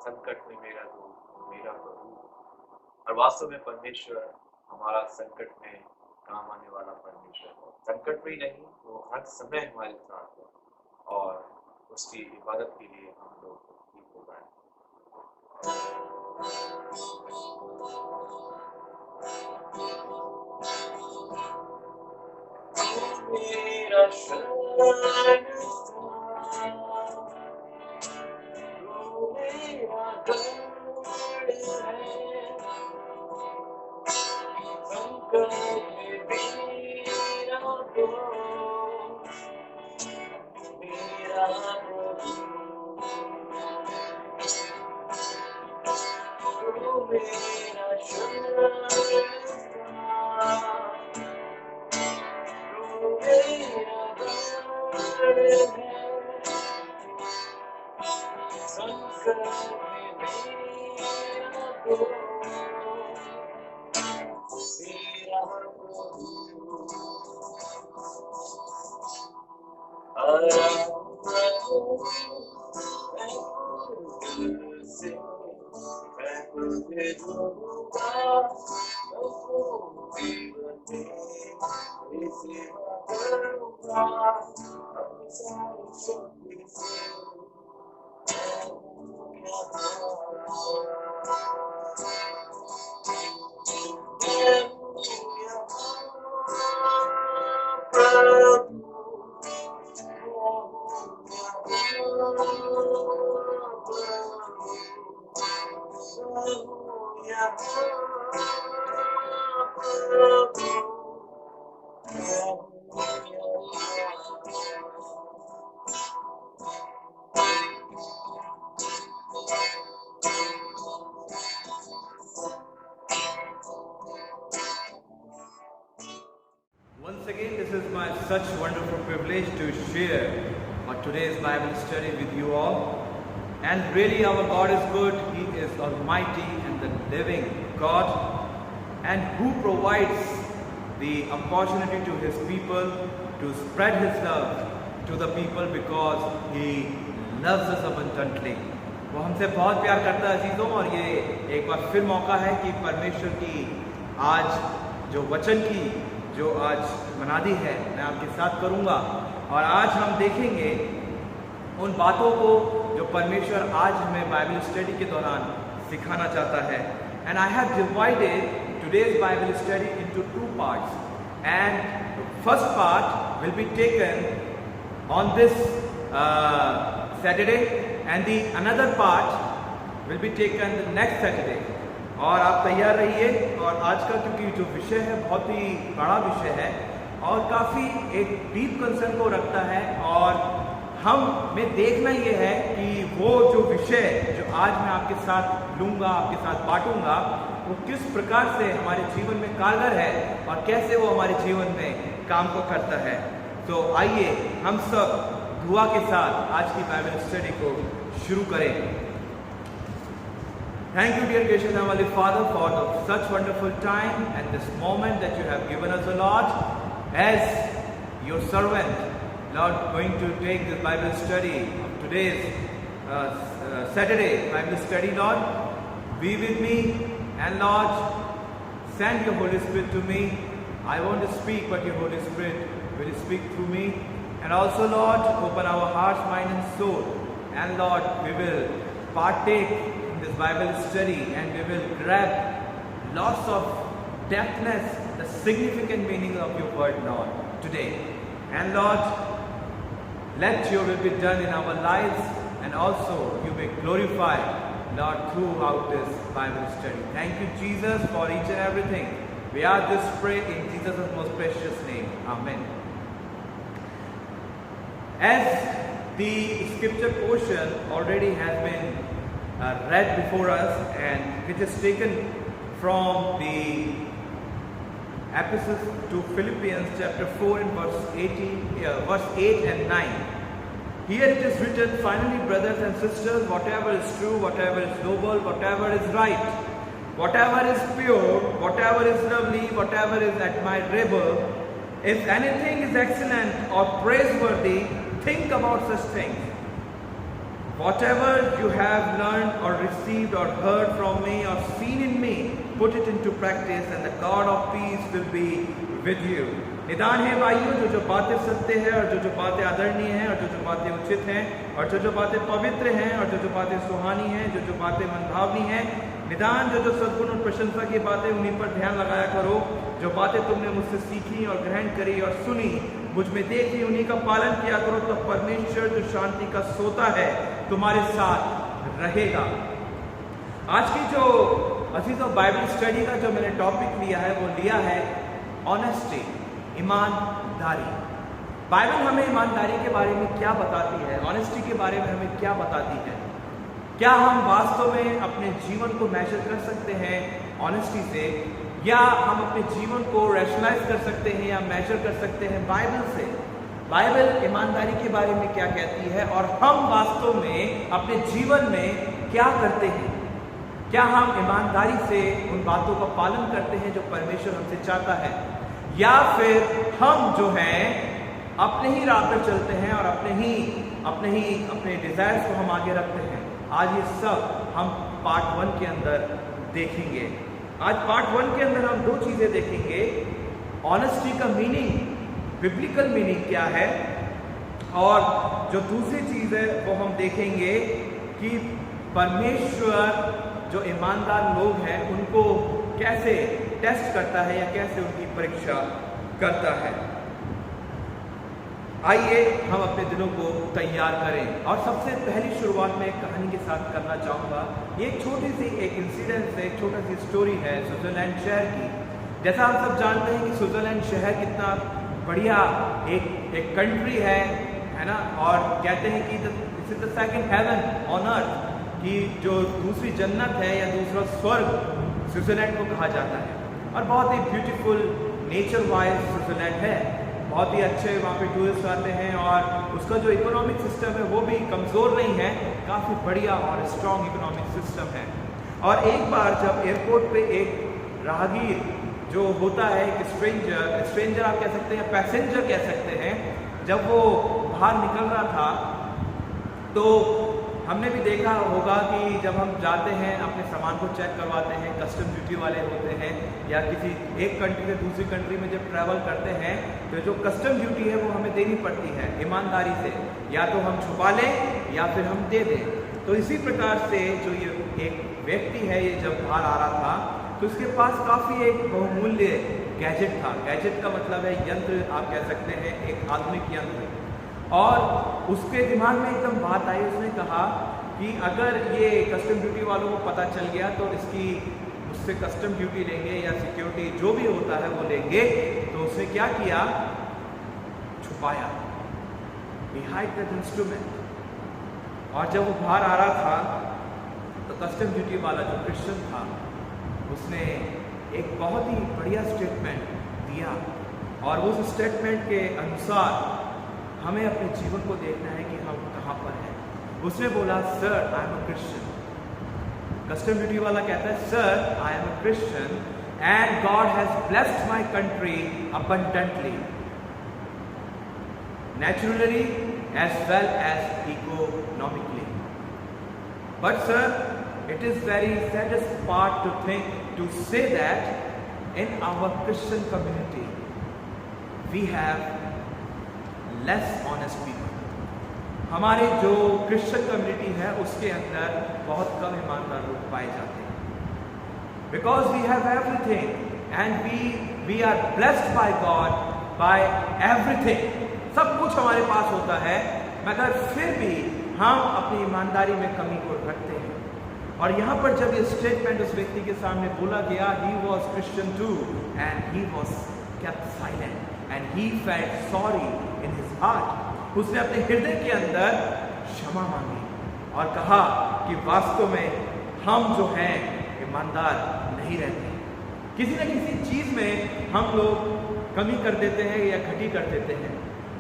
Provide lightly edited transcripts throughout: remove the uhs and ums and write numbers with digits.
संकट में मेरा दूत मेरा प्रभु। और वास्तव में परमेश्वर हमारा संकट में काम आने वाला परमेश्वर है। संकट में ही नहीं, वो हर समय हमारे साथ है और उसकी इबादत के लिए हम लोग ठीक हो जाए। मेरा शरण तू मेरा गढ़ है, संकट में मेरा दोस्त मेरा प्रभु। तू मेरा शरण तू मेरा गढ़ है, संकट में मेरा दोस्त मेरा प्रभु। आराम रखो से मैं तुझे दूंगा, जीवन में सेवा करूंगा अपनी सारी शक्ति से। Once again, this is my such wonderful privilege to share today's Bible study with you all. And really our God is good. He is almighty and the living God, and who provides the opportunity to His people to spread His love to the people because He loves us abundantly. वो हमसे बहुत प्यार करता है अजीजों, और ये एक बार फिर मौका है कि परमेश्वर की आज जो वचन की जो आज मनादी है मैं आपके साथ करूंगा। और आज हम देखेंगे उन बातों को जो परमेश्वर आज हमें बाइबल स्टडी के दौरान सिखाना चाहता है। And I have divided today's Bible study into 2 parts, and first part will be taken on this Saturday, and the another part will be taken the next Saturday. और आप तैयार रहिए। और आज का क्योंकि जो विषय है बहुत ही बड़ा विषय है और काफ़ी एक डीप कंसर्न को रखता है, और हम में देखना ये है कि वो जो विषय जो आज मैं आपके साथ लूँगा, आपके साथ बांटूंगा, वो किस प्रकार से हमारे जीवन में कारगर है और कैसे वो हमारे जीवन में काम को करता है। तो आइए हम सब दुआ के साथ आज की बाइबल स्टडी को शुरू करें। Thank you, dear gracious Heavenly Father, for such wonderful time and this moment that you have given us, O Lord, as your servant, Lord, going to take this Bible study of today's Saturday Bible study, Lord. Be with me, and Lord, send your Holy Spirit to me. I want to speak, but your Holy Spirit will speak through me. And also, Lord, open our hearts, mind and soul. And Lord, we will partake this Bible study and we will grab lots of depthness, the significant meaning of your word, Lord, today. And Lord, let your will be done in our lives, and also you may glorify, Lord, throughout this Bible study. Thank you, Jesus, for each and everything. We are this pray in Jesus' most precious name. Amen. As the scripture portion already has been read before us, and it is taken from the epistle to Philippians chapter 4 and verse 8 and 9. Here it is written, finally, brothers and sisters, whatever is true, whatever is noble, whatever is right, whatever is pure, whatever is lovely, whatever is admirable, if anything is excellent or praiseworthy, think about such things. whatever you have learned or received or heard from me or seen in me, put it into practice, and the God of peace will be with you. निदान है भाइयों, जो बातें सत्य है और जो बातें आदरणीय हैं और जो बातें उचित हैं और जो बातें पवित्र हैं और जो बातें सुहानी हैं, जो बातें मनभावनी हैं, निदान जो सद्गुण और प्रशंसा की बातें, उन्हीं पर ध्यान लगाया करो। जो बातें तुमने मुझसे सीखी और ग्रहण करी और सुनी, मुझ में देखी, उन्हीं का पालन किया करो, तो परमेश्वर जो शांति का सोता है तुम्हारे साथ रहेगा। आज की जो अजीज ऑफ बाइबल स्टडी का जो मैंने टॉपिक लिया है वो लिया है ऑनेस्टी, ईमानदारी। बाइबल हमें ईमानदारी के बारे में क्या बताती है, ऑनेस्टी के बारे में हमें क्या बताती है? क्या हम वास्तव में अपने जीवन को मेजर कर सकते हैं ऑनेस्टी से, या हम अपने जीवन को रैशनलाइज कर सकते हैं या मेजर कर सकते हैं बाइबल से? बाइबल ईमानदारी के बारे में क्या कहती है और हम वास्तव में अपने जीवन में क्या करते हैं? क्या हम ईमानदारी से उन बातों का पालन करते हैं जो परमेश्वर हमसे चाहता है, या फिर हम जो हैं अपने ही राह पर चलते हैं और अपने डिजायर्स को हम आगे रखते हैं? आज ये सब हम पार्ट 1 के अंदर देखेंगे। आज पार्ट 1 के अंदर हम 2 चीजें देखेंगे। ऑनेस्टी का मीनिंग, बिब्लिकल मीनिंग क्या है, और जो दूसरी चीज है वो हम देखेंगे कि परमेश्वर जो ईमानदार लोग हैं उनको कैसे टेस्ट करता है या कैसे उनकी परीक्षा करता है। आइए हम अपने दिलों को तैयार करें, और सबसे पहली शुरुआत में एक कहानी के साथ करना चाहूँगा। ये एक छोटी सी एक इंसिडेंट है, एक छोटा सी स्टोरी है स्विट्जरलैंड शहर की। जैसा हम सब जानते हैं कि स्विट्जरलैंड शहर कितना बढ़िया एक कंट्री है ना, और कहते हैं कि this is the second heaven on earth, कि जो दूसरी जन्नत है या दूसरा स्वर्ग स्विट्जरलैंड को कहा जाता है। और बहुत ही ब्यूटीफुल नेचर वाइज स्विट्जरलैंड है, बहुत ही अच्छे वहाँ पे टूरिस्ट आते हैं, और उसका जो इकोनॉमिक सिस्टम है वो भी कमज़ोर नहीं है, काफ़ी बढ़िया और स्ट्रॉन्ग इकोनॉमिक सिस्टम है। और एक बार जब एयरपोर्ट पे एक राहगीर जो होता है, एक स्ट्रेंजर आप कह सकते हैं, पैसेंजर कह सकते हैं, जब वो बाहर निकल रहा था तो हमने भी देखा होगा कि जब हम जाते हैं अपने सामान को चेक करवाते हैं, कस्टम ड्यूटी वाले होते हैं, या किसी एक कंट्री से दूसरी कंट्री में जब ट्रैवल करते हैं तो जो कस्टम ड्यूटी है वो हमें देनी पड़ती है ईमानदारी से, या तो हम छुपा लें या फिर हम दे दें। तो इसी प्रकार से जो ये एक व्यक्ति है, ये जब बाहर आ रहा था तो उसके पास काफ़ी एक बहुमूल्य गैजेट था। गैजेट का मतलब है यंत्र, आप कह सकते हैं एक आधुनिक यंत्र। और उसके दिमाग में एकदम बात आई, उसने कहा कि अगर ये कस्टम ड्यूटी वालों को पता चल गया तो उससे कस्टम ड्यूटी लेंगे या सिक्योरिटी जो भी होता है वो लेंगे। तो उसने क्या किया, छुपाया, बिहाइंड दैट इंस्ट्रूमेंट। और जब वो बाहर आ रहा था तो कस्टम ड्यूटी वाला जो क्रिश्चियन था उसने एक बहुत ही बढ़िया स्टेटमेंट दिया, और उस स्टेटमेंट के अनुसार हमें अपने जीवन को देखना है कि हम कहाँ पर हैं। उसने बोला, sir I am a Christian. Custom duty वाला कहता है, sir I am a Christian and God has blessed my country abundantly, naturally as well as economically, but sir it is very saddest part to say that in our Christian community we have less honest people. हमारे जो Christian community है उसके अंदर बहुत कम ईमानदार लोग पाए जाते हैं। Because we have everything and we are blessed by God by everything, सब कुछ हमारे पास होता है, मगर फिर भी हम अपनी ईमानदारी में कमी को रखते हैं। और यहाँ पर जब ये स्टेटमेंट उस व्यक्ति के सामने बोला गया, he was Christian too and he was kept silent and he felt sorry in his heart. उसने अपने हृदय के अंदर क्षमा मांगी और कहा कि वास्तव में हम जो हैं ईमानदार नहीं रहते। किसी न किसी चीज में हम लोग कमी कर देते हैं या घटी कर देते हैं,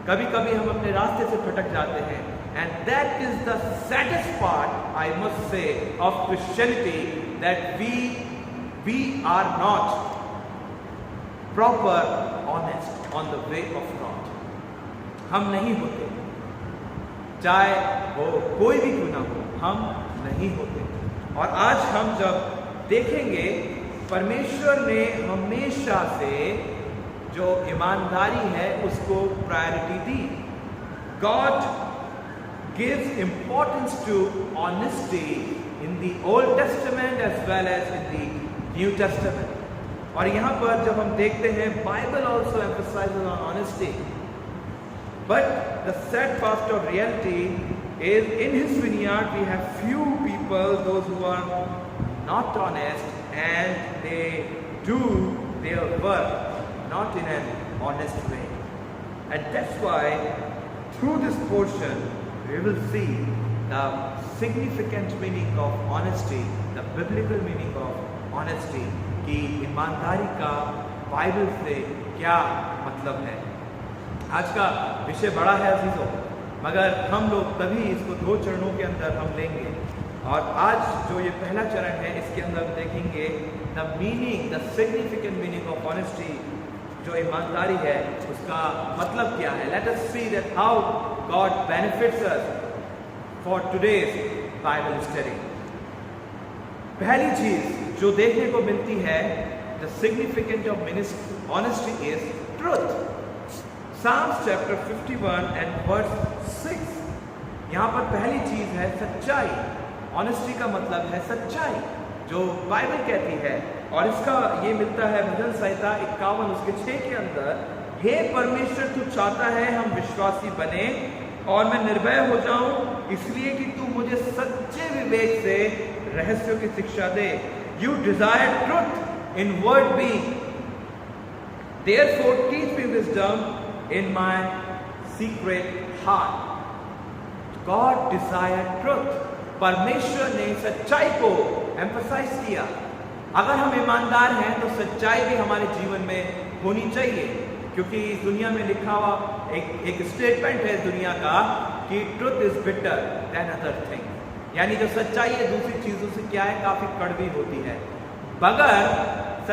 कभी कभी हम अपने रास्ते से भटक जाते हैं। And that is the saddest part, I must say, of Christianity, that we are not proper honest on the way of God. हम नहीं होते। चाहे वो कोई भी क्यों ना हो, हम नहीं होते। और आज हम जब देखेंगे, परमेश्वर ने हमेशा से जो ईमानदारी है उसको प्रायोरिटी दी। God gives importance to honesty in the old testament as well as in the new testament. और यहाँ पर जब हम देखते हैं, Bible also emphasizes on honesty, but the sad fast of reality is in his vineyard we have few people, those who are not honest and they do their work not in an honest way. And that's why through this portion we will see the significant meaning of honesty, the biblical meaning of honesty, कि ईमानदारी का Bible से क्या मतलब है। आज का विषय बड़ा है अजीजों, मगर हम लोग तभी इसको 2 चरणों के अंदर हम लेंगे। और आज जो ये पहला चरण है, इसके अंदर देखेंगे the meaning, the significant meaning of honesty, जो ईमानदारी है उसका मतलब क्या है। Let us see that how God benefits us for today's Bible study. पहली चीज जो देखने को मिलती है, the significant of honesty is truth. Psalms chapter 51 and verse 6, यहाँ पर पहली चीज है सच्चाई। ऑनेस्टी का मतलब है सच्चाई, जो बाइबल कहती है। और इसका ये मिलता है भजन संहिता 51 उसके 6 के अंदर, हे परमेश्वर तू चाहता है हम विश्वासी बने और मैं निर्भय हो जाऊं, इसलिए कि तू मुझे सच्चे विवेक से रहस्यों की शिक्षा दे। You desire truth inward being, therefore teach me wisdom in my secret heart. God desired truth. परमेश्वर ने सच्चाई को एम्फसाइज किया। अगर हम ईमानदार हैं तो सच्चाई भी हमारे जीवन में होनी चाहिए, क्योंकि इस दुनिया में लिखा हुआ एक स्टेटमेंट है दुनिया का कि truth is bitter then other thing, यानी जो सच्चाई है दूसरी चीजों से क्या है, काफी कड़वी होती है। मगर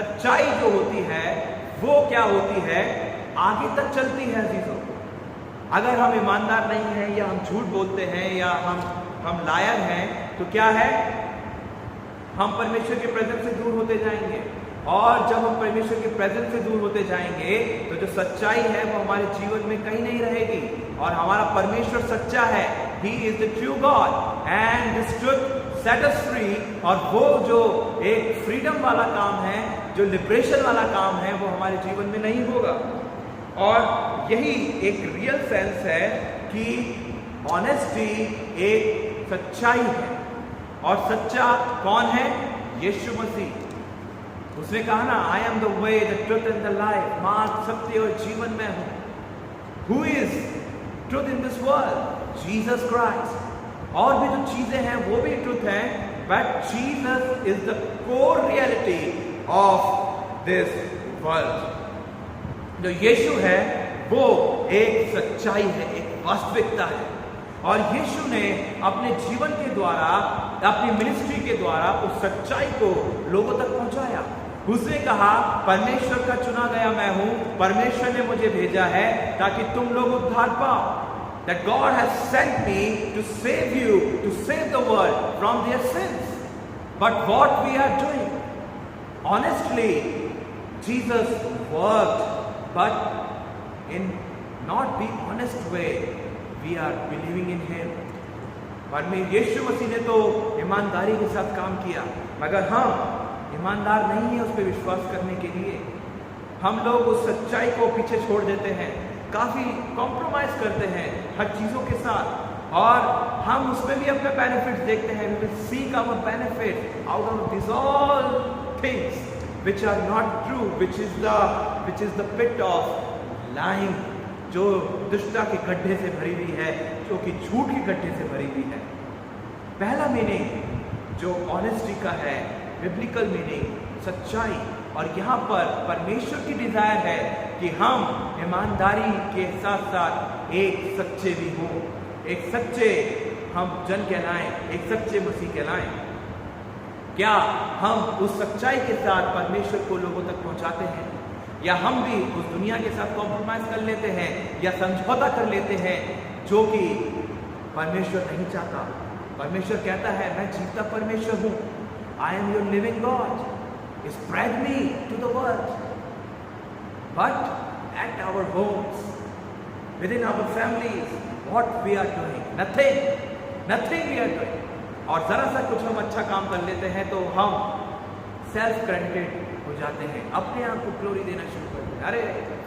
सच्चाई जो होती है वो क्या होती है, आगे तक चलती है अजीजों। अगर हम ईमानदार नहीं हैं या हम झूठ बोलते हैं या हम लायर हैं तो क्या है, हम परमेश्वर के प्रेजेंस से दूर होते जाएंगे। और जब हम परमेश्वर के प्रेजेंस से दूर होते जाएंगे तो जो सच्चाई है वो हमारे जीवन में कहीं नहीं रहेगी। और हमारा परमेश्वर सच्चा है, he is the true God and this truth set us free. और वो जो एक फ्रीडम वाला काम है, जो लिबरेशन वाला काम है, वो हमारे जीवन में नहीं होगा। और यही एक रियल सेंस है कि ऑनेस्टी एक सच्चाई है। और सच्चा कौन है, यीशु मसीह। उसने कहा ना, I am the way the truth and the life, मार्ग सत्य और जीवन में हूं। Who is truth in this world, Jesus Christ. और भी जो चीजें हैं वो भी ट्रुथ है, but Jesus is the core reality of this world. जो यीशु है वो एक सच्चाई है, एक वास्तविकता है। और यीशु ने अपने जीवन के द्वारा, अपनी मिनिस्ट्री के द्वारा उस सच्चाई को लोगों तक पहुंचाया। उसने कहा, परमेश्वर का चुना गया मैं हूं, परमेश्वर ने मुझे भेजा है ताकि तुम लोग उद्धार पाओ। That God has sent me to save you, to save the world from their sins. But what we are doing? Honestly, Jesus worked, but in not the honest way, we are believing in Him. परमेश्वर यीशु मसीह ने तो ईमानदारी के साथ काम किया, मगर हम ईमानदार नहीं है उस पर विश्वास करने के लिए। हम लोग उस सच्चाई को पीछे छोड़ देते हैं, काफी कॉम्प्रोमाइज करते हैं हर चीजों के साथ, और हम उसमें भी अपने बेनिफिट्स देखते हैं। We will seek our benefit out of these all things which are not true, which is the pit of lying, जो दुष्टता के गड्ढे से भरी हुई है, जो कि झूठ के गड्ढे से भरी हुई है। पहला मीनिंग जो ऑनेस्टी का है, बिब्लिकल मीनिंग सच्चाई। और यहाँ पर परमेश्वर की डिजायर है कि हम ईमानदारी के साथ साथ एक सच्चे भी हों, एक सच्चे हम जन कहलाएं, एक सच्चे मसीह कहलाएं। क्या हम उस सच्चाई के साथ परमेश्वर को लोगों तक पहुंचाते हैं, या हम भी उस दुनिया के साथ कॉम्प्रोमाइज कर लेते हैं या समझौता कर लेते हैं, जो कि परमेश्वर नहीं चाहता। परमेश्वर कहता है मैं जीवता परमेश्वर हूँ। I am your living God, spread me to the world. But at our homes, within our families, what we are doing? Nothing we are doing. और जरा सा कुछ हम अच्छा काम कर लेते हैं तो हम सेल्फ क्रेडिटेड हो जाते हैं, अपने आप को ग्लोरी देना शुरू करते हैं। अरे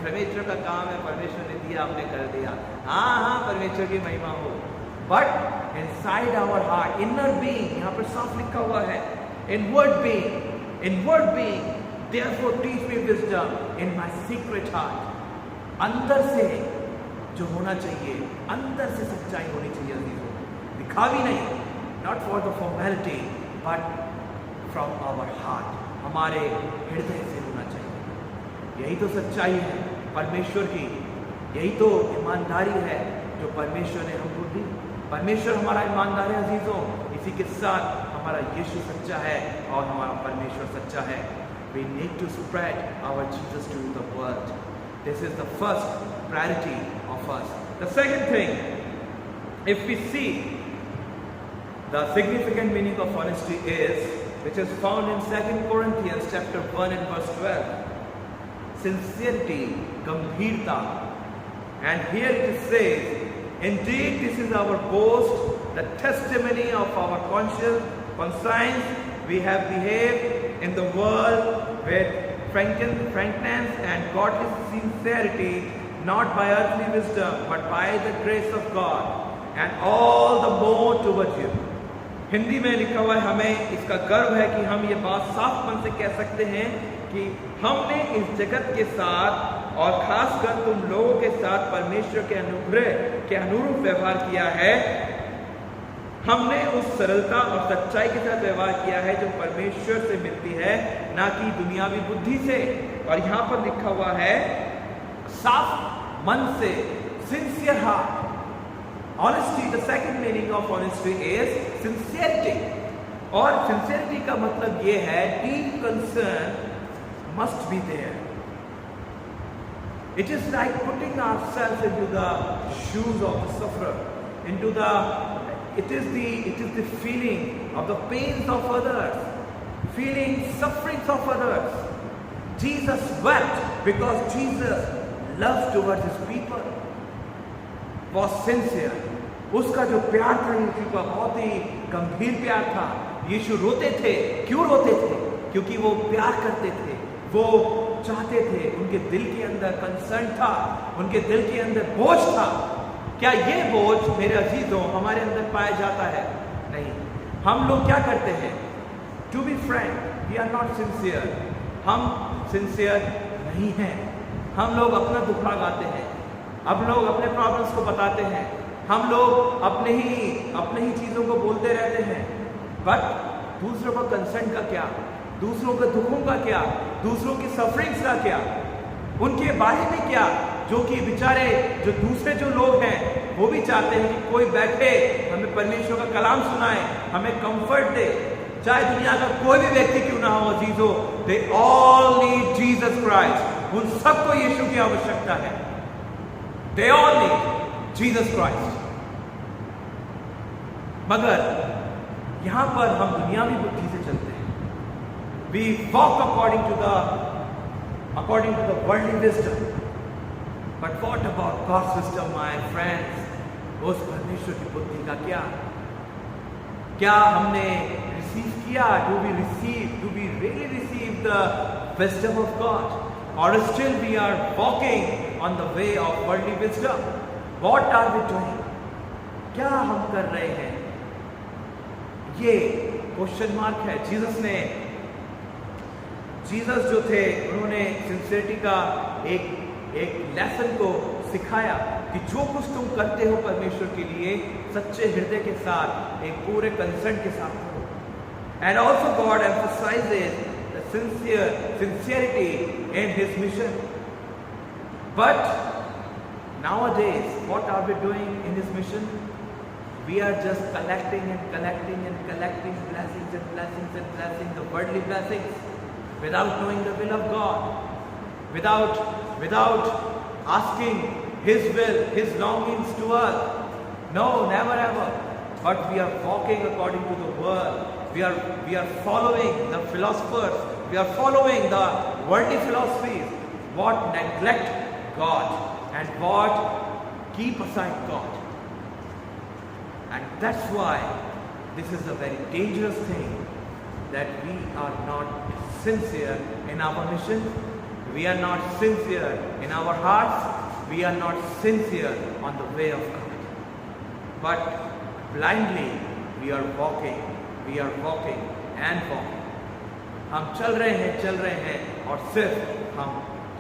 परमेश्वर का काम है, परमेश्वर ने दिया, हमने कर दिया। हाँ, परमेश्वर की महिमा हो। But inside our heart, inner being, यहाँ पर साफ लिखा हुआ है, inward being, therefore teach me wisdom in my secret heart। अंदर से जो होना चाहिए, अंदर से सच्चाई होनी चाहिए अजीजों, दिखावी नहीं, not for the formality but from our heart, हमारे हृदय से होना चाहिए। यही तो सच्चाई है परमेश्वर की, यही तो ईमानदारी है जो परमेश्वर ने हमको दी। परमेश्वर हमारा ईमानदार है अजीजों, इसी के साथ हमारा यीशु सच्चा है और हमारा परमेश्वर सच्चा है। We need to spread our Jesus to the world. This is the first priority of us. The second thing, if we see the significant meaning of honesty is, which is found in 2 Corinthians chapter 1 and verse 12, sincerity, gambhirta. And here it says, indeed this is our boast, the testimony of our conscience, we have behaved in the world with frankness and godly sincerity, not by earthly wisdom, but by the grace of God, and all the more towards you. Hindi में लिखा हुआ है, हमें इसका गर्व है कि हम ये बात साफ मन से कह सकते हैं कि हमने इस जगत के साथ और खासकर तुम लोगों के साथ परमेश्वर के अनुग्रह के अनुरूप व्यवहार किया है। हमने उस सरलता और सच्चाई के साथ व्यवहार किया है जो परमेश्वर से मिलती है, ना कि दुनियावी बुद्धि से। और यहाँ पर लिखा हुआ है साफ मन से, sincere heart. Honesty, the second meaning of honesty is sincerity. और sincerity का मतलब ये है deep concern must be there. It is like putting ourselves into the shoes of the sufferer, it is the feeling of the pains of others, feeling sufferings of others. Jesus wept because Jesus loved towards his people, was sincere. उसका जो प्यार था यीशु का बहुत ही गंभीर प्यार था। यीशु रोते थे, क्यों रोते थे? क्योंकि वो प्यार करते थे, वो चाहते थे, उनके दिल के अंदर कंसर्न था, उनके दिल के अंदर बोझ था। क्या ये बोझ मेरे अजीजों हमारे अंदर पाया जाता है? नहीं। हम लोग क्या करते हैं? To be frank, we are not sincere. हम सिंसियर नहीं हैं। हम लोग अपना दुख गाते हैं, हम लोग अपने प्रॉब्लम्स को बताते हैं, हम लोग अपने ही चीज़ों को बोलते रहते हैं। बट दूसरों का कंसर्न का क्या? दूसरों के दुखों का क्या? दूसरों की सफरिंग्स का क्या? उनके बारे में क्या? जो कि बेचारे जो दूसरे जो लोग हैं वो भी चाहते हैं कि कोई बैठे हमें परमेश्वर का कलाम सुनाए, हमें कंफर्ट दे। चाहे दुनिया का कोई भी व्यक्ति क्यों ना हो अजीजों, they all need Jesus Christ. उन सबको यीशु की आवश्यकता है। They all need Jesus Christ. मगर यहां पर हम दुनियावी बुद्धि से चलते हैं। We walk according to the worldly wisdom. But what about God's wisdom my friends? उस परमेश्वर की बुद्धि का क्या हमने रिसीव किया? Do we really receive the wisdom of God, और still we are walking on the way of worldly wisdom? What are we doing? क्या हम कर रहे हैं? ये क्वेश्चन मार्क है। जीसस जो थे उन्होंने सिंसियरिटी का एक लेसन को सिखाया कि जो कुछ तुम करते हो परमेश्वर के लिए सच्चे हृदय के साथ, एक पूरे कंसर्न के साथ करो। And also God emphasises the sincerity in his mission. But nowadays, what are we doing in his mission? We are just collecting blessings and blessings, the worldly blessings, without knowing the will of God, without asking his will, his longings to us. No, never ever. But we are walking according to the world. We are following the philosophers. We are following the worldly philosophies. What neglect God and what keep aside God. And that's why this is a very dangerous thing, that we are not sincere in our mission. We are not sincere in our hearts. We are not sincere on the way of God. But blindly we are walking and walking. हम चल रहे हैं और सिर्फ हम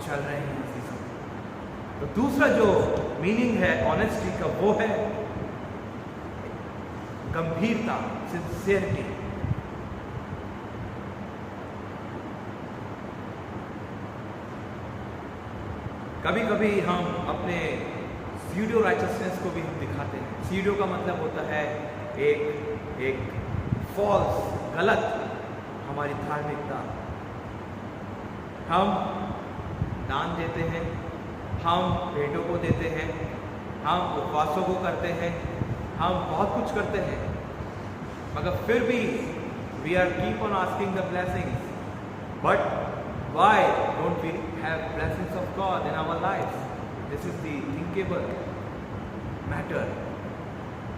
चल रहे हैं इसी समय। तो दूसरा जो मीनिंग है ऑनेस्टी का, वो है गंभीरता, सिंसियरिटी। कभी कभी हम अपने सीडियो राइचसनेस को भी हम दिखाते हैं। सीडियो का मतलब होता है एक फॉल्स, गलत हमारी धार्मिकता। हम दान देते हैं, हम भेंटों को देते हैं, हम उपवासों को करते हैं, हम बहुत कुछ करते हैं, मगर फिर भी we are keep on asking the blessings, but why don't we have blessings of God in our lives? This is the thinkable matter,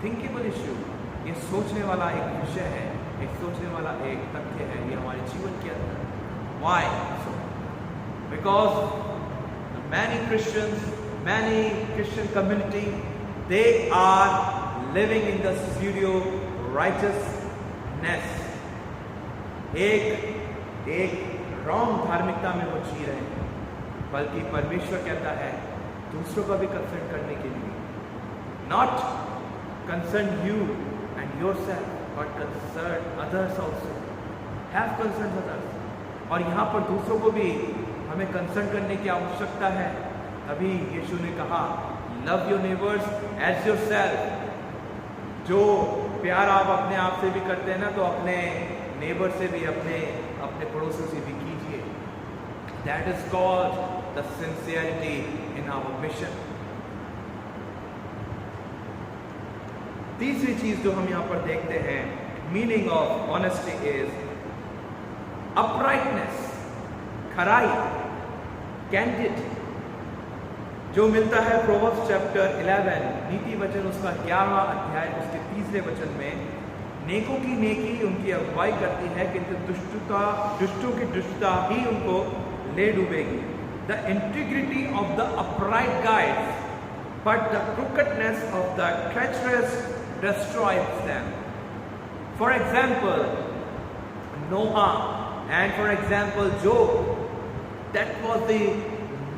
thinkable issue. ये सोचने वाला एक विषय है, एक सोचने वाला एक तथ्य है ये हमारे जीवन के अंदर। Why so? Because many Christian community, they are living in the pseudo righteousness. एक रॉन्ग धार्मिकता में वो जी रहे हैं, बल्कि परमेश्वर कहता है दूसरों का भी कंसर्न करने के लिए, not concern you and yourself, but concern others also, have concern others. और यहाँ पर दूसरों को भी हमें कंसर्न करने की आवश्यकता है। तभी यीशु ने कहा love your neighbours as yourself. जो प्यार आप अपने आप से भी करते हैं ना, तो अपने नेबर से भी, अपने पड़ोसियों से भी कीजिए। That is called the sincerity in our mission. तीसरी चीज जो हम यहाँ पर देखते हैं, meaning of honesty is uprightness, खराई, कैंडिड, जो मिलता है प्रोवर्ब्स चैप्टर 11 नीति वचन उसका 11वां अध्याय उसके 3रे वचन में। नेकों की नेकी उनकी अगुवाई करती है, किंतु दुष्टों की दुष्टता ही उनको ले डूबेगी। The integrity of the upright guides, but the crookedness of the treacherous destroys them. For example, Noah, and for example Job, that was the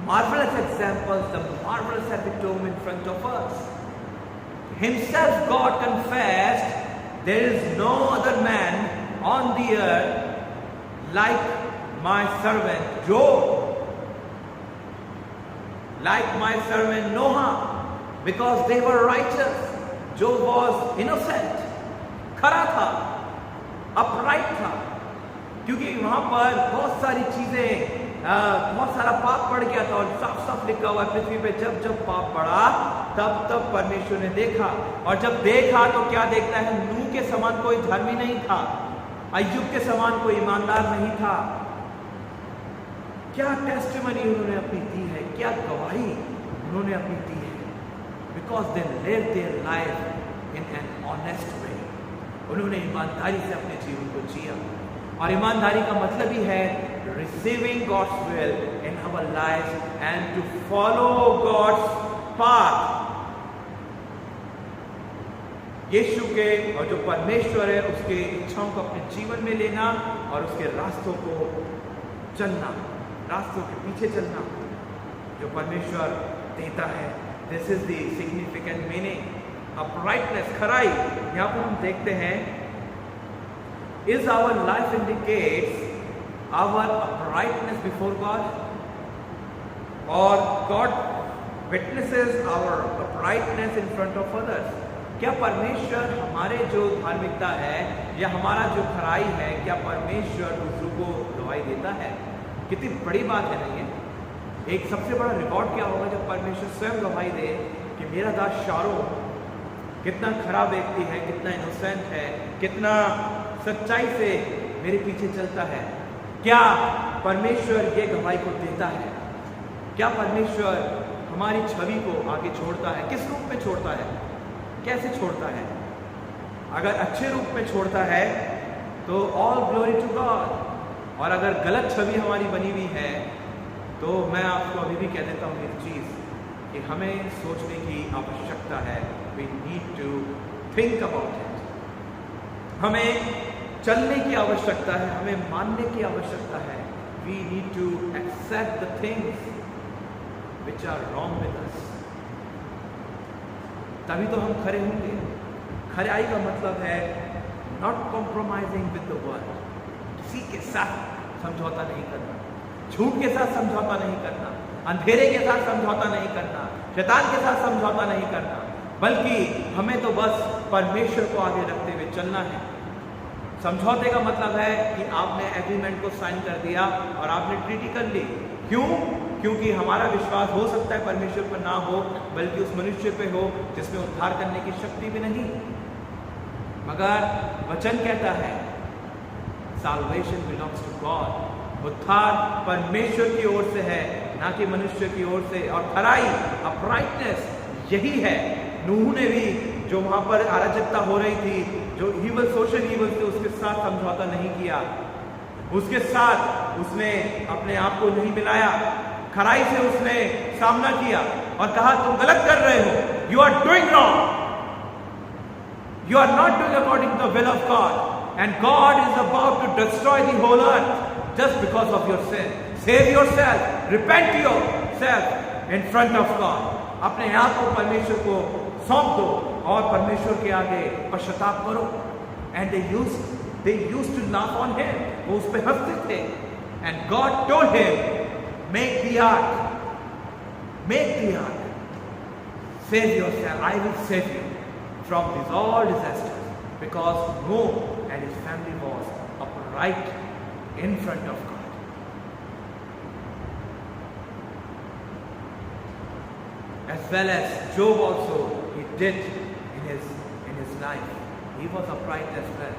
marvelous examples, the marvelous epitome in front of us. Himself God confessed, there is no other man on the earth like my servant Job, like my servant Noah, because they were righteous. Job was innocent, खरा था, upright था, क्योंकि वहां पर बहुत सारी चीजें, बहुत सारा पाप बढ़ गया था। और साफ साफ लिखा हुआ है पृथ्वी पे जब जब पाप बढ़ा तब परमेश्वर ने देखा, और जब देखा तो क्या देखता है, नूह के समान कोई धर्मी नहीं था, अय्यूब के समान कोई ईमानदार नहीं था। क्या टेस्टिमनी उन्होंने अपनी दी है, क्या गवाही उन्होंने अपनी दी है, because they live their life in an honest way. उन्होंने ईमानदारी से अपने जीवन को जिया, और ईमानदारी का मतलब ही है receiving God's will in our lives and to follow God's path. यीशु के और जो परमेश्वर है उसके इच्छाओं को अपने जीवन में लेना और उसके रास्तों को चलना, रास्तों के पीछे चलना जो परमेश्वर देता है। This is the significant meaning. Uprightness, खराई, यहाँ पर हम देखते हैं is our life indicates our uprightness before God, or God witnesses our uprightness in front of others? क्या परमेश्वर हमारे जो धार्मिकता है या हमारा जो खराई है, क्या परमेश्वर दूसरों को गवाही देता है? कितनी बड़ी बात है नहीं है। एक सबसे बड़ा रिकॉर्ड क्या होगा जब परमेश्वर स्वयं गवाही दे कि मेरा दास शारोन कितना खराब व्यक्ति है, कितना इनोसेंट है, कितना सच्चाई से मेरे पीछे चलता है। क्या परमेश्वर ये गवाही को देता है? क्या परमेश्वर हमारी छवि को आगे छोड़ता है? किस रूप में छोड़ता है? कैसे छोड़ता है? अगर अच्छे रूप में छोड़ता है तो ऑल ग्लोरी टू गॉड, और अगर गलत छवि हमारी बनी हुई है तो मैं आपको अभी भी कह देता हूँ एक चीज़ कि हमें सोचने की आवश्यकता है। We need to think about it. हमें चलने की आवश्यकता है, हमें मानने की आवश्यकता है। We need to accept the things which are wrong with us, तभी तो हम खरे होंगे। खराई का मतलब है not compromising with the world, किसी के साथ समझौता नहीं करना, झूठ के साथ समझौता नहीं करना, अंधेरे के साथ समझौता नहीं करना, शैतान के साथ समझौता नहीं करना, बल्कि हमें तो बस परमेश्वर को आगे रखते हुए चलना है। समझौते का मतलब है कि आपने एग्रीमेंट को साइन कर दिया और आपने ट्रीटी कर ली। क्यों? क्योंकि हमारा विश्वास हो सकता है परमेश्वर पर ना हो, बल्कि उस मनुष्य पे हो जिसमें उद्धार करने की शक्ति भी नहीं। मगर वचन कहता है salvation belongs to God, उद्धार परमेश्वर की ओर से है, ना कि मनुष्य की ओर से। और खराई, अपराइटनेस, यही है। नूह ने भी जो वहां पर अराजकता हो रही थी, जो ईवल, सोशल ईवल थे, उसके साथ समझौता नहीं किया, उसके साथ उसने अपने आप को नहीं मिलाया। खराई से उसने सामना किया और कहा तुम गलत कर रहे हो, you are doing wrong, you are not doing according to the will of God, and God is about to destroy the whole earth just because of your sin. Save yourself, repent yourself in front of God. अपने आप को परमेश्वर को सौंप दो और परमेश्वर के आगे पश्चाताप करो। And they used to laugh on him, वो उस पर हंसते थे। And God told him, make the ark, save yourself, I will save you from these all disasters, because Noah and his family was upright in front of God. As well as Job also, he did in his life. He was upright as well.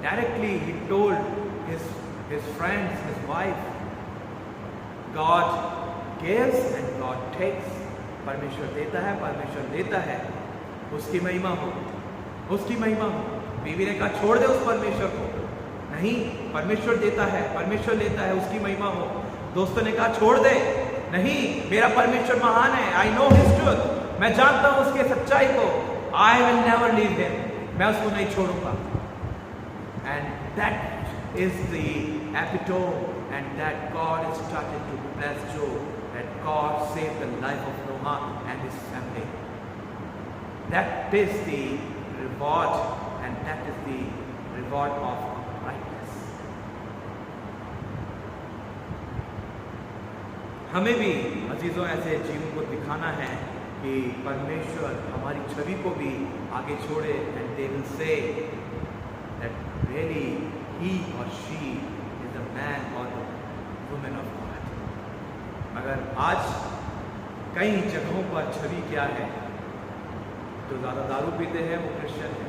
Directly he told his friends, his wife, God gives and God takes. परमेश्वर देता है, परमेश्वर लेता है, उसकी महिमा हो, उसकी महिमा हो। बीवी ने कहा छोड़ दे उस परमेश्वर को, नहीं, परमेश्वर देता है, परमेश्वर लेता है, उसकी महिमा हो। दोस्तों ने कहा छोड़ दे, नहीं, मेरा परमेश्वर महान है, आई नो हिज ट्रुथ, मैं जानता हूं उसके सच्चाई को, I will never leave him, मैं उसको नहीं छोड़ूंगा। And that is the epitome, and that God is started to bless Job, that God saved the life of Noah and his family. That is the reward, and that is the reward of uprightness. हमें भी अजीजों ऐसे जीवन को दिखाना है कि परमेश्वर हमारी छवि को भी आगे छोड़े, and they will say that really he or she is the man or the woman of God. मगर आज कई जगहों पर छवि क्या है? जो ज़्यादा दारू पीते हैं वो क्रिश्चियन है।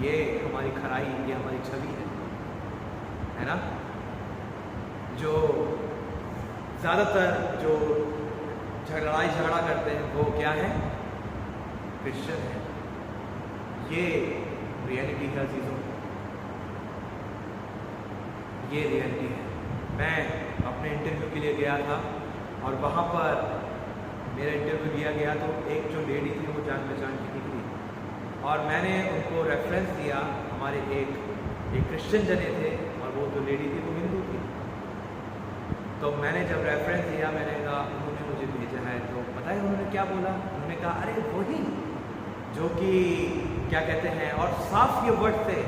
ये हमारी खराई, ये हमारी छवि है ना? जो ज़्यादातर जो झगड़ा करते हैं वो क्या है? क्रिश्चियन है। ये रियलिटी है अजीजों, ये रियलिटी है। मैं अपने इंटरव्यू के लिए गया था और वहाँ पर मेरा इंटरव्यू लिया गया, तो एक जो लेडी थी वो जान पहचान की निकली और मैंने उनको रेफरेंस दिया। हमारे एक क्रिश्चियन जने थे और वो जो लेडी थी वो हिंदू थी। तो मैंने जब रेफरेंस दिया, मैंने कहा उन्होंने मुझे भेजा है, तो पता है उन्होंने क्या बोला? उन्होंने कहा अरे वही जो कि क्या कहते हैं, और साफ ये वर्ड थे,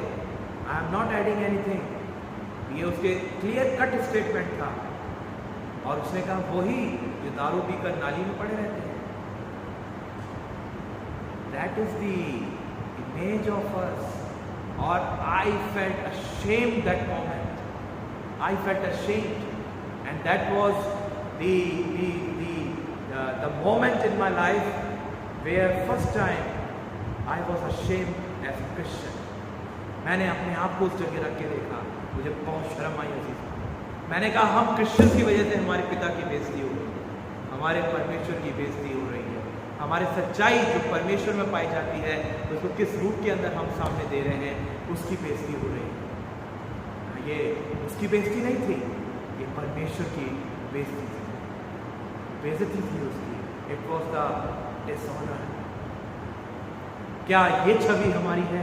I am not adding anything, ये उसके क्लियर कट स्टेटमेंट था। और उसने कहा वही जो दारू पीकर नाली में पड़े रहते हैं। That is the image of us. और I felt ashamed that moment, I felt ashamed, and that was the moment in my life where first time I was ashamed as a Christian. मैंने अपने आप को उस जगह रख के देखा, मुझे बहुत शर्म आई अजीज। मैंने कहा हम क्रिश्चियन की वजह से हमारे पिता की बेइज्जती हो रही है, हमारे परमेश्वर की बेइज्जती हो रही है, हमारे सच्चाई जो परमेश्वर में पाई जाती है उसको किस रूप के अंदर हम सामने दे रहे हैं, उसकी बेइज्जती हो रही है। ये उसकी बेइज्जती नहीं थी, ये परमेश्वर की बेइज्जती थी, बेइज्जती थी उसकी। It was the dishonour. क्या ये छवि हमारी है?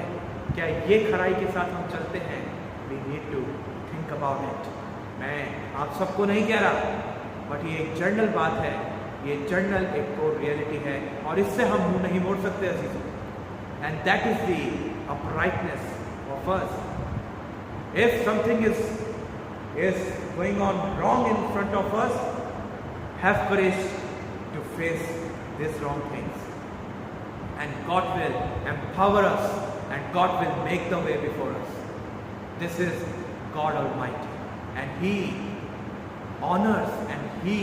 क्या ये खराई के साथ हम चलते हैं? We need to think about it. मैं आप सबको नहीं कह रहा, बट ये एक जर्नल बात है, ये जर्नल एक तो रियलिटी है और इससे हम मुंह नहीं मोड़ सकते अजीजों। And that is the uprightness of us. If something is going on wrong in front of us, have courage to face these wrong things, and God will empower us and God will make the way before us. This is God Almighty, and He honors and He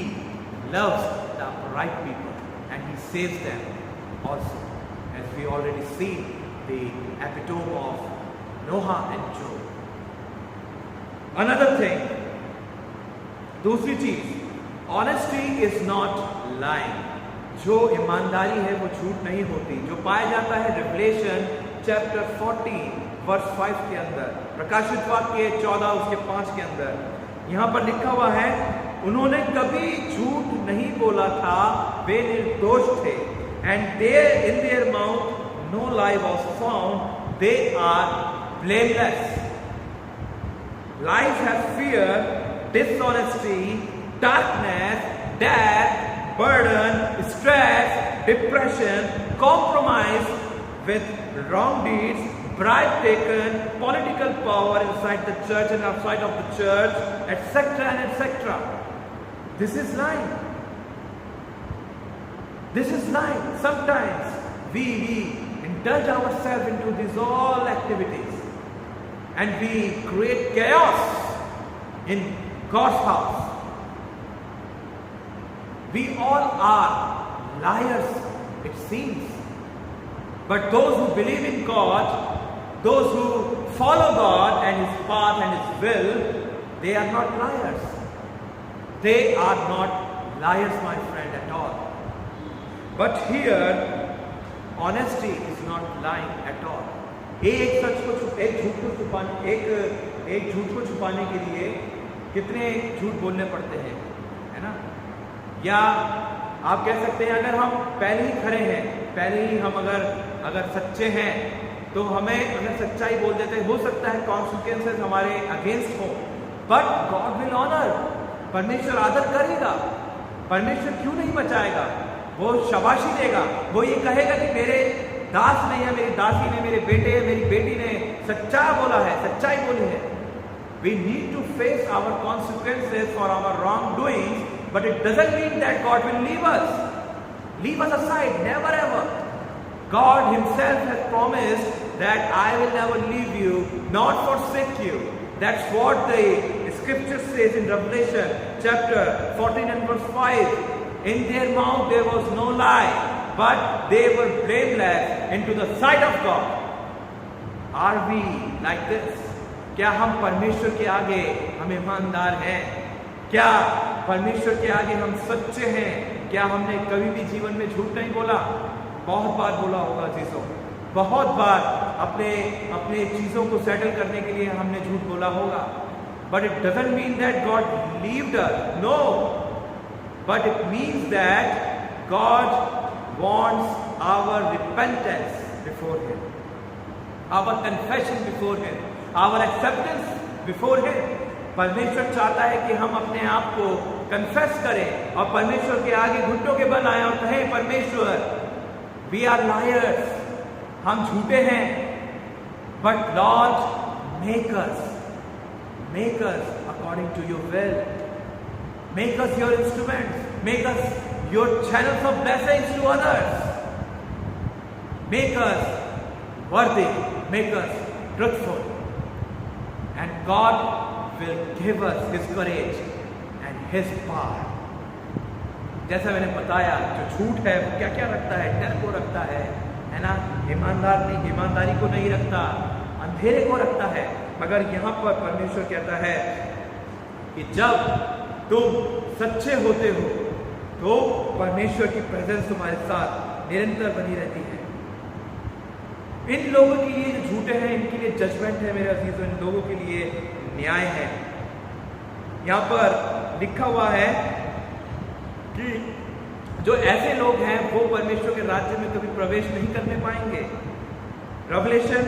loves the upright people, and He saves them also, as we already see the epitome of Noah and Job. Another thing, दूसरी चीज, honesty is not lying. जो ईमानदारी है वो झूठ नहीं होती, जो पाया जाता है रिवलेशन चैप्टर 14 वर्स 5 के अंदर, प्रकाशित वाक्य 14 उसके 5 के अंदर यहां पर लिखा हुआ है, उन्होंने कभी झूठ नहीं बोला था, वे निर्दोष थे। And there in their mouth no lie was found, they are blameless. Lies have fear, dishonesty, darkness, death, burden, stress, depression, compromise with wrong deeds, bribe taken, political power inside the church and outside of the church, etc. and etc. This is lying. This is lying. Sometimes we indulge ourselves into these all activities and we create chaos in God's house. We all are liars, it seems. But those who believe in God, those who follow God and His path and His will, they are not liars. They are not liars, my friend, at all. But here, honesty is not lying at all. एक सच को एक झूठ को छुपाने एक झूठ को छुपाने के लिए कितने झूठ बोलने पड़ते हैं, है ना? या आप कह सकते हैं अगर हम पहले ही खड़े हैं, पहले ही हम अगर सच्चे हैं तो हमें अगर सच्चाई बोल देते हैं, हो सकता है कॉन्सिक्वेंसेस हमारे अगेंस्ट हो, बट गॉड विल ऑनर, परमेश्वर आदर करेगा। परमेश्वर क्यों नहीं बचाएगा? वो शाबाशी देगा, वो ये कहेगा कि मेरे दास ने या मेरी दासी ने, मेरे बेटे या मेरी बेटी ने सच्चा बोला है, सच्चाई बोली है। We need to face our consequences for our wrongdoings, but it doesn't mean that God will leave us aside, never ever. God Himself has promised that I will never leave you, not forsake you. That's what the scripture says in Revelation chapter 14 and verse 5. In their mouth there was no lie, but they were blameless into the sight of God. Are we like this? क्या हम परमेश्वर के आगे हम ईमानदार हैं? क्या परमेश्वर के आगे हम सच्चे हैं? क्या हमने कभी भी जीवन में झूठ नहीं बोला? बहुत बार बोला होगा चीजों, बहुत बार अपने चीजों को सेटल करने के लिए हमने झूठ बोला होगा। But it doesn't mean that God leaved us. No. But it means that God wants our repentance before Him, our confession before Him, our acceptance before Him. परमेश्वर चाहता है कि हम अपने आप को कन्फेस करें और परमेश्वर के आगे घुटनों के बल आए और कहें, परमेश्वर, we are liars, हम झूठे हैं, but Lord, make us according to your will, make us your instruments, make us your channels of blessings to others, make us worthy, make us truthful, and God will give us His courage and His power. जैसा मैंने बताया, जो झूठ है वो क्या क्या रखता है? डर को रखता है है ना, ईमानदारी को नहीं रखता, अंधेरे को रखता है। मगर यहाँ पर परमेश्वर कहता है कि जब तुम सच्चे होते हो तो परमेश्वर की प्रेजेंस तुम्हारे साथ निरंतर बनी रहती है। इन लोगों के लिए जो झूठे हैं, इनके लिए जजमेंट है मेरे अजीजों, इन लोगों के लिए न्याय है। यहाँ पर लिखा हुआ है कि जो ऐसे लोग हैं वो परमेश्वर के राज्य में कभी प्रवेश नहीं करने पाएंगे। रेवलेशन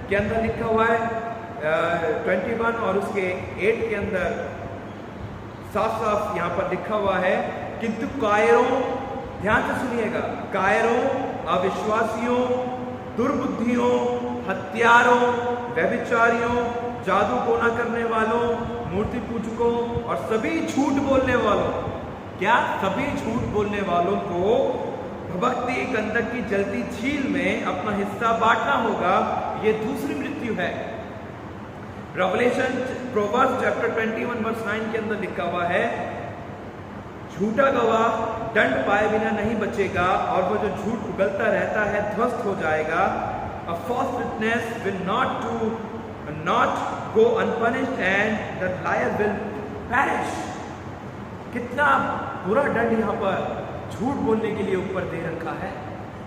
के अंदर लिखा हुआ है 21 और उसके 8 के अंदर साफ साफ यहाँ पर लिखा हुआ है, किंतु कायरों, ध्यान से सुनिएगा, कायरों, अविश्वासियों, दुर्बुद्धियों, हत्यारों, व्यभिचारियों, जादू टोना करने वालों, मूर्ति पूजकों और सभी झूठ बोलने वालों, क्या सभी झूठ बोलने वालों को भभकती गंधक की जलती झील में अपना हिस्सा बांटना होगा। ये दूसरी मृत्यु है। रेवलेशन प्रोवर्ब्स चैप्टर 21 वर्स 9 के अंदर लिखा हुआ है, झूठा गवाह दंड पाए बिना नहीं बचेगा और वो जो झूठ उगलता रहता है ध्वस्त हो जाएगा। A false witness will not go unpunished and the liar will perish. कितना बुरा दंड यहाँ पर झूठ बोलने के लिए ऊपर दे रखा है।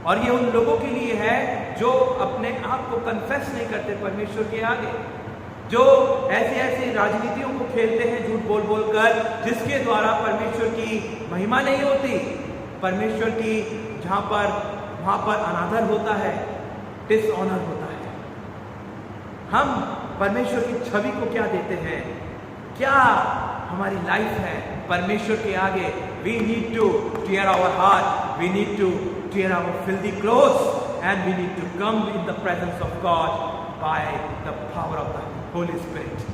और ये उन लोगों के लिए है जो अपने आप को कन्फेस नहीं करते परमेश्वर के आगे, जो ऐसी राजनीतियों को खेलते हैं झूठ बोल बोल कर, जिसके द्वारा परमेश्वर की महिमा नहीं होती, परमेश्वर की वहां पर अनादर होता है, डिसऑनर होता है। हम परमेश्वर की छवि को क्या देते हैं, क्या हमारी लाइफ है परमेश्वर के आगे? We need to tear our heart, we need to tear our filthy clothes and we need to come in the presence of God by the power of the Holy Spirit.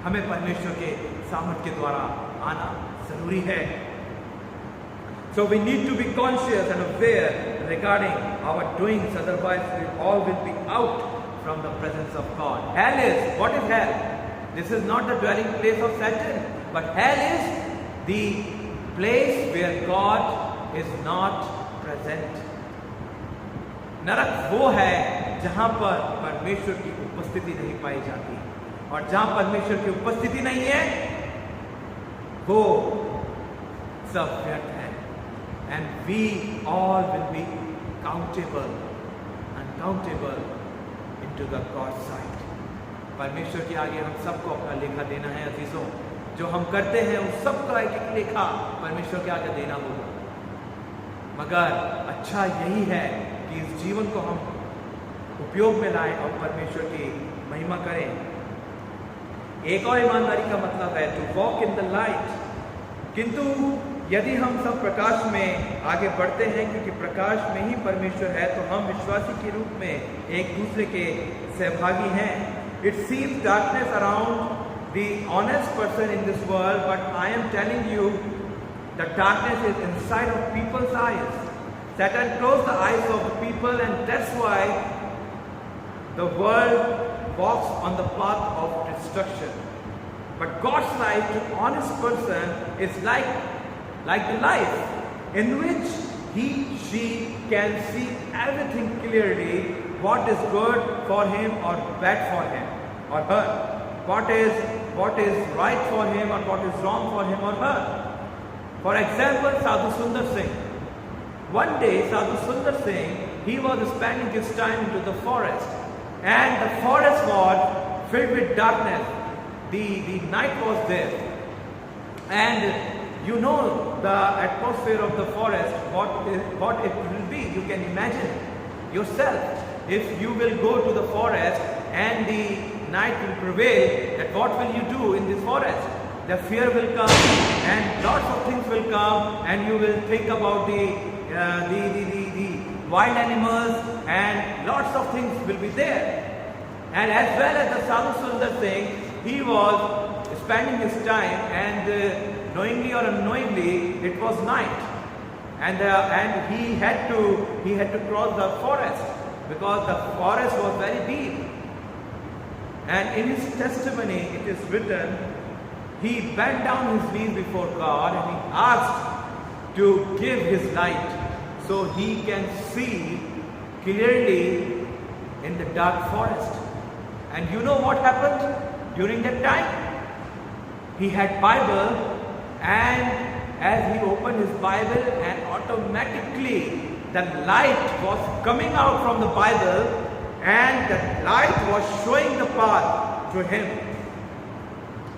हमें परमेश्वर के सामर्थ्य के द्वारा आना जरूरी है। So we need to be conscious and aware regarding our doings, otherwise we all will be out from the presence of God. Hell is, what is hell? This is not the dwelling place of Satan, but hell is the place where God is not present. नरक वो है जहां पर परमेश्वर की उपस्थिति नहीं पाई जाती, और जहां परमेश्वर की उपस्थिति नहीं है वो सब व्यर्थ है। And we all will be accountable into the God's sight. परमेश्वर के आगे हम सबको अपना लेखा देना है अजीजों। जो हम करते हैं उस सबका एक एक लेखा परमेश्वर के आगे देना होगा। मगर अच्छा यही है कि इस जीवन को हम उपयोग में लाएं और परमेश्वर की महिमा करें। एक और ईमानदारी का मतलब है to walk in the light. किंतु यदि हम सब प्रकाश में आगे बढ़ते हैं, क्योंकि प्रकाश में ही परमेश्वर है, तो हम विश्वासी के रूप में एक दूसरे के सहभागी हैं। It seems darkness around the honest person in this world, but I am telling you the darkness is inside of people's eyes. Satan closed the eyes of the people, and that's why the world walks on the path of destruction. But God's life to honest person is like the life in which she can see everything clearly, what is good for him or bad for him or her, what is right for him or what is wrong for him or her. For example, Sadhu Sundar Singh. One day Sadhu Sundar Singh, he was spending his time into the forest, and the forest was filled with darkness. The night was there, and you know the atmosphere of the forest, what it will be. You can imagine yourself. If you will go to the forest and the night will prevail, that what will you do in this forest? The fear will come, and lots of things will come, and you will think about the wild animals, and lots of things will be there. And as well as the Sadhu Sundar Singh, he was spending his time, and knowingly or unknowingly, it was night, and he had to cross the forest because the forest was very deep. And in his testimony, it is written, he bent down his knees before God and he asked to give his light so he can see clearly in the dark forest. And you know what happened during that time? He had Bible, and as he opened his Bible, and automatically the light was coming out from the Bible, and the light was showing the path to him.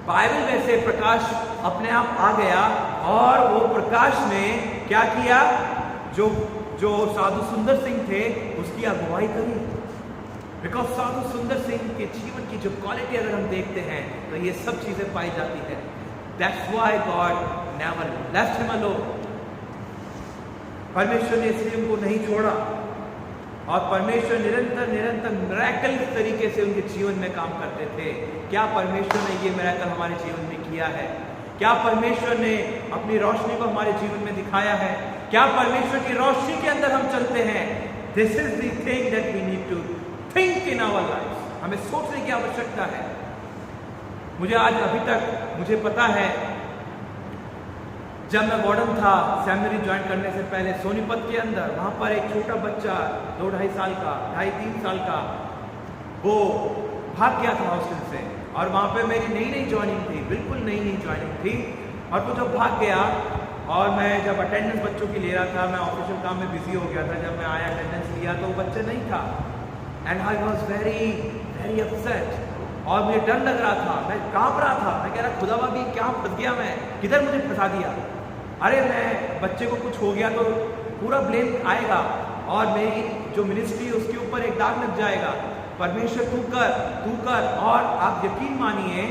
Bible में से प्रकाश अपने आप आ गया, और वो प्रकाश ने क्या किया? जो साधु सुंदर सिंह थे उसकी अगुवाई करी। बिकॉज साधु सुंदर सिंह के जीवन की जो क्वालिटी अगर हम देखते हैं तो ये सब चीजें पाई जाती है। That's why God never left him alone. परमेश्वर ने इसलिए उनको नहीं छोड़ा, और परमेश्वर निरंतर मिरेकल तरीके से उनके जीवन में काम करते थे। क्या परमेश्वर ने ये मिरेकल हमारे जीवन में किया है? क्या परमेश्वर ने अपनी रोशनी को हमारे जीवन में दिखाया है? क्या परमेश्वर की रोशनी के अंदर हम चलते हैं? This is the thing that we need to think in our life. हमें सोचने की आवश्यकता है। मुझे आज अभी तक मुझे पता है, जब मैं वार्डन था सेमिनरी ज्वाइन करने से पहले सोनीपत के अंदर, वहाँ पर एक छोटा बच्चा 2-2.5 साल का, 2.5-3 साल का, वो भाग गया था हॉस्टल से, और वहाँ पे मेरी नई ज्वाइनिंग थी, बिल्कुल नई ज्वाइनिंग थी। और वो जब भाग गया, और मैं जब अटेंडेंस बच्चों की ले रहा था, मैं ऑफिशियल काम में बिजी हो गया था, जब मैं आया अटेंडेंस लिया तो वो बच्चा नहीं था, and I was very upset, और मुझे डर लग रहा था, मैं कांप रहा था। मैं कह रहा खुदा भी क्या फंस गया, मैं किधर मुझे फंसा दिया। अरे मैं बच्चे को कुछ हो गया तो पूरा ब्लेम आएगा, और मेरी जो मिनिस्ट्री है उसके ऊपर एक दाग लग जाएगा। परमेश्वर तू कर। और आप यकीन मानिए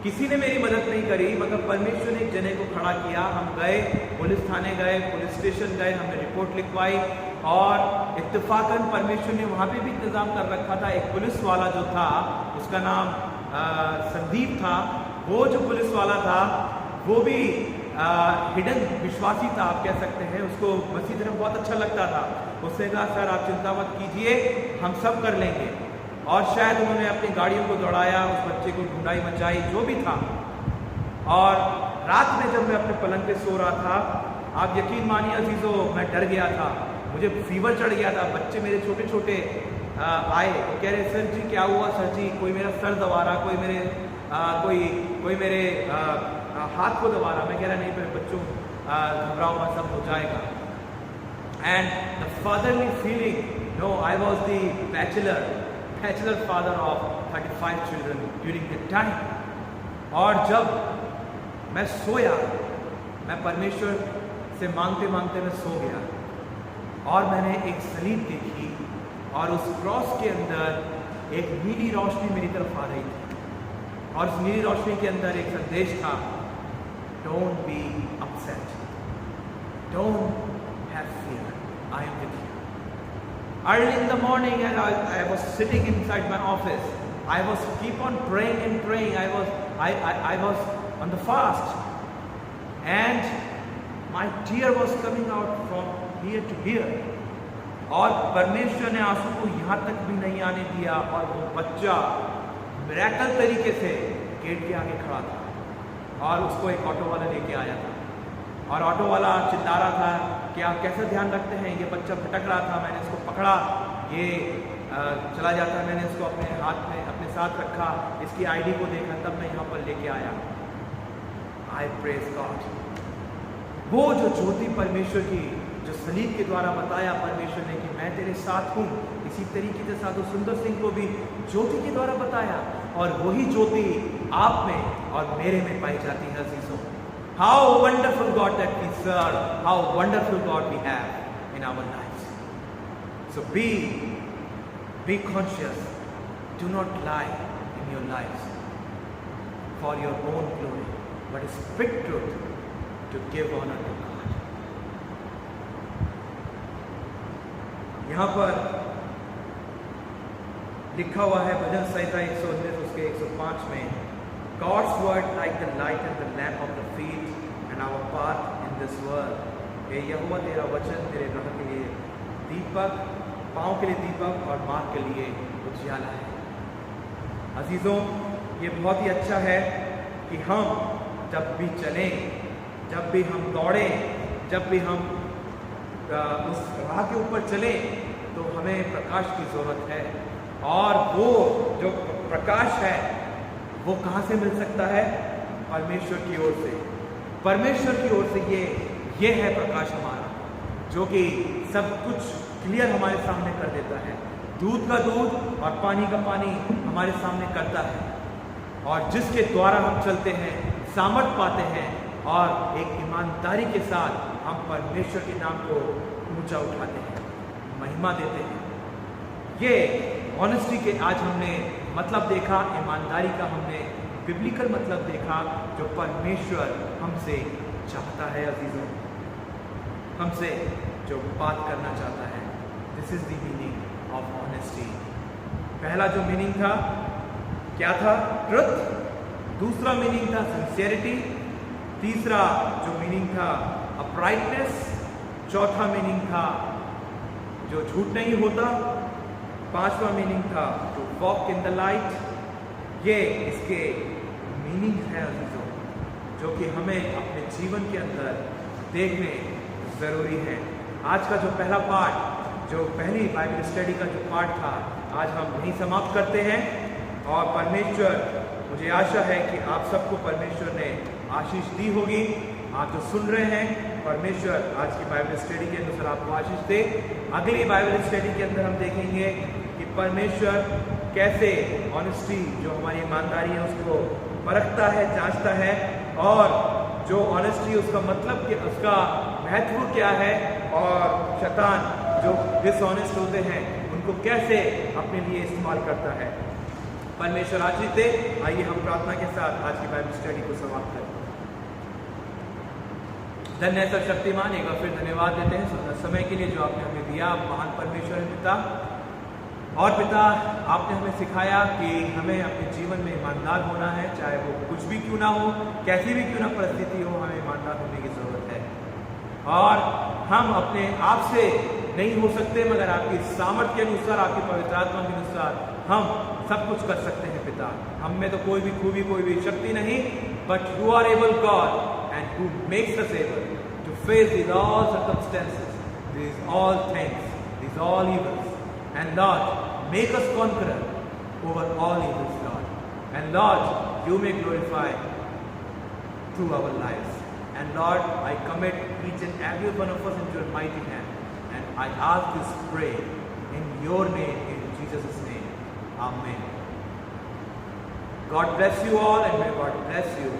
किसी ने मेरी मदद नहीं करी, मगर परमेश्वर ने एक जने को खड़ा किया। हम गए, पुलिस थाने गए, पुलिस स्टेशन गए, हमने रिपोर्ट लिखवाई, और इत्तेफाकन परमेश्वर ने वहाँ पे भी इंतजाम कर रखा था। एक पुलिस वाला जो था, उसका नाम संदीप था, वो जो पुलिस वाला था वो भी हिडन विश्वासी था, आप कह सकते हैं। उसको मसीह धर्म बहुत अच्छा लगता था। उसने कहा सर आप चिंता मत कीजिए, हम सब कर लेंगे। और शायद उन्होंने अपनी गाड़ियों को दौड़ाया, उस बच्चे को ढूंढाई मचाई, जो भी था। और रात में जब मैं अपने पलंग पे सो रहा था, आप यकीन मानिए अजीजों, मैं डर गया था, मुझे फीवर चढ़ गया था। बच्चे मेरे छोटे आए, वो कह रहे सर जी क्या हुआ सर जी, कोई मेरा सर दबा रहा, कोई मेरे हाथ को दबा रहा। मैं कह रहा नहीं मेरे बच्चों घबराओ मत, सब हो जाएगा। And the fatherly feeling, no I was the bachelor father of 35 children during the time. और जब मैं सोया, मैं परमेश्वर से मांगते मैं सो गया, और मैंने एक सलीब देखी, और उस क्रॉस के अंदर एक नीली रोशनी मेरी तरफ आ रही थी, और उस नीली रोशनी के अंदर एक संदेश था, don't be upset, don't have fear, I am with you. Early in the morning, and I was sitting inside my office. I was keep on praying and praying. I was on the fast, and my tear was coming out from here to here. और परमेश्वर ने आंसू को यहाँ तक भी नहीं आने दिया, और वो बच्चा मिरेकल तरीके से गेट के आगे खड़ा था, और उसको एक ऑटो वाला लेके आया था। और ऑटो वाला चिल्ला रहा था कि आप कैसे ध्यान रखते हैं, ये बच्चा भटक रहा था, मैंने इसको पकड़ा, ये चला जाता, मैंने इसको अपने हाथ में अपने साथ रखा, इसकी आईडी को देखा, तब मैं यहाँ पर लेके आया। आई प्रेज गॉड। वो जो ज्योति परमेश्वर की, जो सलीब के द्वारा बताया परमेश्वर ने कि मैं तेरे साथ हूँ, इसी तरीके से साधु सुंदर सिंह को भी ज्योति के द्वारा बताया, और वही ज्योति आप में और मेरे में पाई जाती है अजीजों। How wonderful God that we serve, how wonderful God we have in our lives. So be conscious, do not lie in your lives for your own glory, but speak truth to give honor to God. यहाँ पर लिखा हुआ है भजन संहिता 119 उसके 105 में, God's word like the light and the lamp of the feet and our path in this world. हे यहोवा तेरा वचन तेरे राह के लिए दीपक, पाँव के लिए दीपक और मार्ग के लिए उजियाला है। अजीजों, ये बहुत ही अच्छा है कि हम जब भी चलें, जब भी हम दौड़ें, जब भी हम उस राह के ऊपर चले तो हमें प्रकाश की ज़रूरत है। और वो जो प्रकाश है वो कहाँ से मिल सकता है? परमेश्वर की ओर से। परमेश्वर की ओर से ये है प्रकाश हमारा, जो कि सब कुछ क्लियर हमारे सामने कर देता है। दूध का दूध और पानी का पानी हमारे सामने करता है, और जिसके द्वारा हम चलते हैं, सामर्थ पाते हैं, और एक ईमानदारी के साथ हम परमेश्वर के नाम को ऊंचा उठाते हैं, महिमा देते हैं। ये ऑनेस्टी के आज हमने मतलब देखा, ईमानदारी का हमने बिब्लिकल मतलब देखा, जो परमेश्वर हमसे चाहता है अजीजों, हमसे जो बात करना चाहता है। This is the meaning of honesty. पहला जो मीनिंग था क्या था? ट्रुथ। दूसरा मीनिंग था सिंसियरिटी। तीसरा जो मीनिंग था अपराइटनेस। चौथा मीनिंग था जो झूठ नहीं होता। पांचवा मीनिंग था to walk in the light. ये इसके मीनिंग है अजीजों, जो कि हमें अपने जीवन के अंदर देखने ज़रूरी है। आज का जो पहला पार्ट, जो पहली बाइबल स्टडी का जो पार्ट था, आज हम यहीं समाप्त करते हैं। और परमेश्वर, मुझे आशा है कि आप सबको परमेश्वर ने आशीष दी होगी। आप जो सुन रहे हैं, परमेश्वर आज की बाइबल स्टडी के अनुसार आपको आशीष दे। अगली बाइबल स्टडी के अंदर हम देखेंगे कि परमेश्वर कैसे ऑनेस्टी, जो हमारी ईमानदारी है, उसको परखता है, जांचता है, और जो ऑनेस्टी उसका मतलब कि उसका महत्व क्या है, और शैतान जो डिसऑनेस्ट होते हैं उनको कैसे अपने लिए इस्तेमाल करता है। परमेश्वर आशीष दे। आइए हम प्रार्थना के साथ आज की बाइबल स्टडी को समाप्त करें। धन्य सर्वशक्तिमान, एक बार फिर धन्यवाद देते हैं सुंदर समय के लिए जो आपने हमें दिया। महान परमेश्वर है पिता, और पिता आपने हमें सिखाया कि हमें अपने जीवन में ईमानदार होना है, चाहे वो कुछ भी क्यों ना हो, कैसी भी क्यों ना परिस्थिति हो, हमें ईमानदार होने की ज़रूरत है। और हम अपने आप से नहीं हो सकते, मगर आपकी सामर्थ्य के अनुसार, आपकी पवित्र आत्मा के अनुसार हम सब कुछ कर सकते हैं पिता। हम में तो कोई भी खूबी, कोई भी शक्ति नहीं, but you are able God and who makes us able to face these all circumstances, these all things, these all evils. And Lord, make us conqueror over all evils, Lord. And Lord, you may glorify through our lives. And Lord, I commit each and every one of us into your mighty hand. And I ask this pray in your name, in Jesus' name. Amen. God bless you all, and may God bless you.